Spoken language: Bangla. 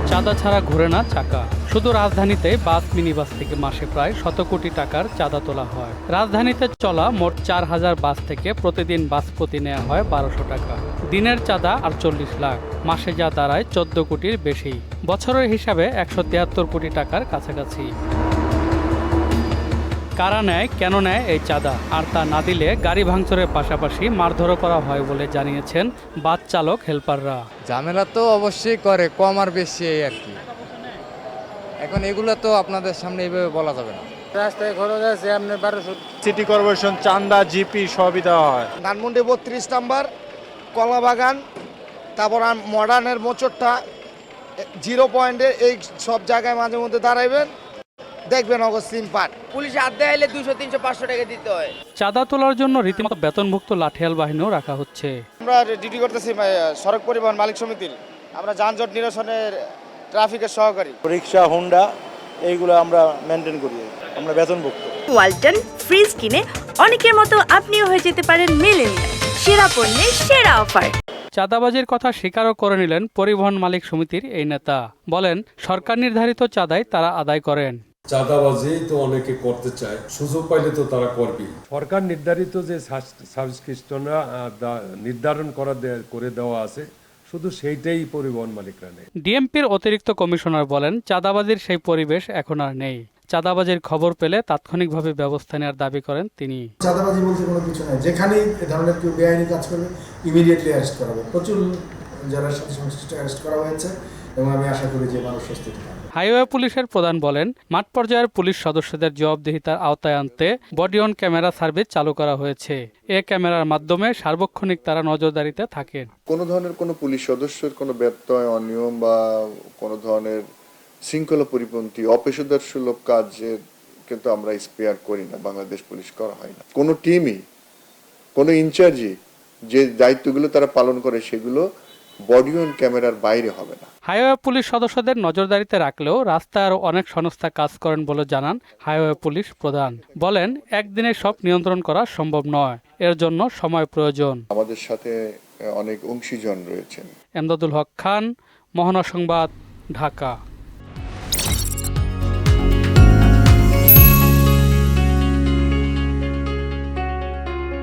চাঁদা ছাড়া ঘোরে না চাকা। শুধু রাজধানীতে বাস মিনিবাস থেকে মাসে প্রায় 100 কোটি টাকার চাঁদা তোলা হয়। রাজধানীতে চলা মোট 4000 বাস থেকে প্রতিদিন বাস প্রতি নেওয়া হয় 1200 টাকা। দিনের চাঁদা 48 লাখ, মাসে যা দাঁড়ায় 14 কোটির বেশি। বছরের হিসাবে 173 কোটি টাকার কাছাকাছি। কারা নেয়, কেন নেয় এই চাঁদা, আর তা না দিলে গাড়ি ভাঙচুরের পাশাপাশি মারধরও করা হয় বলে জানিয়েছেন বাস চালক হেল্পাররা। ঝামেলা তো অবশ্যই করে, কম আর বেশি এই আর কি। এখন এগুলো তো আপনাদের সামনে এইভাবে বলা যাবে না। রাস্তায় খরচ আছে আপনার 1200। সিটি কর্পোরেশন চান্দা জিপি সবই দেওয়া হয়। ধানমন্ডি 32 নাম্বার, কলাবাগান, তারপর মডার্নের মোচরটা, 0 পয়েন্টে এই সব জায়গায় মাঝে মধ্যে দাঁড়াইবেন, দেখবেন অগস্তিন পাট। পুলিশ আড্ডা এলে 200, 300, 500 টাকা দিতে হয়। চাঁদা তোলার জন্য রীতিমতো বেতনভুক্ত লাঠিয়াল বাহিনীও রাখা হচ্ছে। আমরা ডিউটি করতেছি সড়ক পরিবহন মালিক সমিতির, আমরা যানজট নিরসনের ট্রাফিকের সহকারী। রিক্সা, হোন্ডা এইগুলো আমরা মেনটেন করি, আমরা বেতনভুক্ত। ওয়ালটন ফ্রিজ কিনে অনেকের মতো আপনিও হয়ে যেতে পারেন মিলেনিয়াল। সেরা পণ্যের সেরা অফার। চাঁদাবাজির কথা স্বীকারও করে নিলেন পরিবহন মালিক সমিতির এই নেতা। বলেন, সরকার নির্ধারিত চাঁদাই তারা আদায় করেন। চাঁদাবাজি তো অনেকে করতে চায়, সুযোগ পাইলে তো তারা করবে। সরকার নির্ধারিত যে সাবস্ক্রিপশনরা নির্ধারণ করে দেওয়া আছে, শুধু সেইটাই পরিবহন মালিকরা নেয়। ডিএমপির অতিরিক্ত কমিশনার বলেন, চাঁদাবাজির সেই পরিবেশ এখন আর নেই। চাঁদাবাজির খবর পেলে তাৎক্ষণিকভাবে ব্যবস্থা নেওয়ার দাবি করেন তিনি। চাঁদাবাজি বলতে কোনো কিছু নাই, যেখানেই এ ধরনের কেউ বেআইনি কাজ করবে ইমিডিয়েটলি অ্যারেস্ট করা হবে। প্রচুর যারা সাথে সংশ্লিষ্ট অ্যারেস্ট করা হয়েছে এবং আমি আশা করি যে মানুষ স্বস্তি পাবে। হাইওয়ে পুলিশের প্রধান বলেন, মাঠ পর্যায়ের পুলিশ সদস্যদের জবাবদিহিতার আওতায় আনতে বডি অন ক্যামেরা সার্ভিস চালু করা হয়েছে। এ ক্যামেরার মাধ্যমে সার্বক্ষণিক তারা নজরদারিতে থাকেন। কোনো ধরনের কোনো পুলিশ সদস্যের কোনো ব্যত্যয়, অনিয়ম বা কোনো ধরনের শৃঙ্খলা পরিপন্থী অপেশাদার সুলভ কাজের কিন্তু আমরা স্পেয়ার করি না, বাংলাদেশ পুলিশ করা হয় না। কোনো টিমই, কোনো ইনচার্জই যে দায়িত্বগুলো তারা পালন করে সেগুলো বডি অন ক্যামেরার বাইরে হবে না। হাইওয়ে পুলিশ সদস্যদের নজরদারিতে রাখলেও রাস্তায় আরও অনেক সংস্থা কাজ করেন বলে জানান হাইওয়ে পুলিশ প্রধান। বলেন, একদিনে সব নিয়ন্ত্রণ করা সম্ভব নয়, এর জন্য সময় প্রয়োজন। আমাদের সাথে অনেক অংশীজন রয়েছেন। এমদাদুল হক খান, মোহনা সংবাদ, ঢাকা।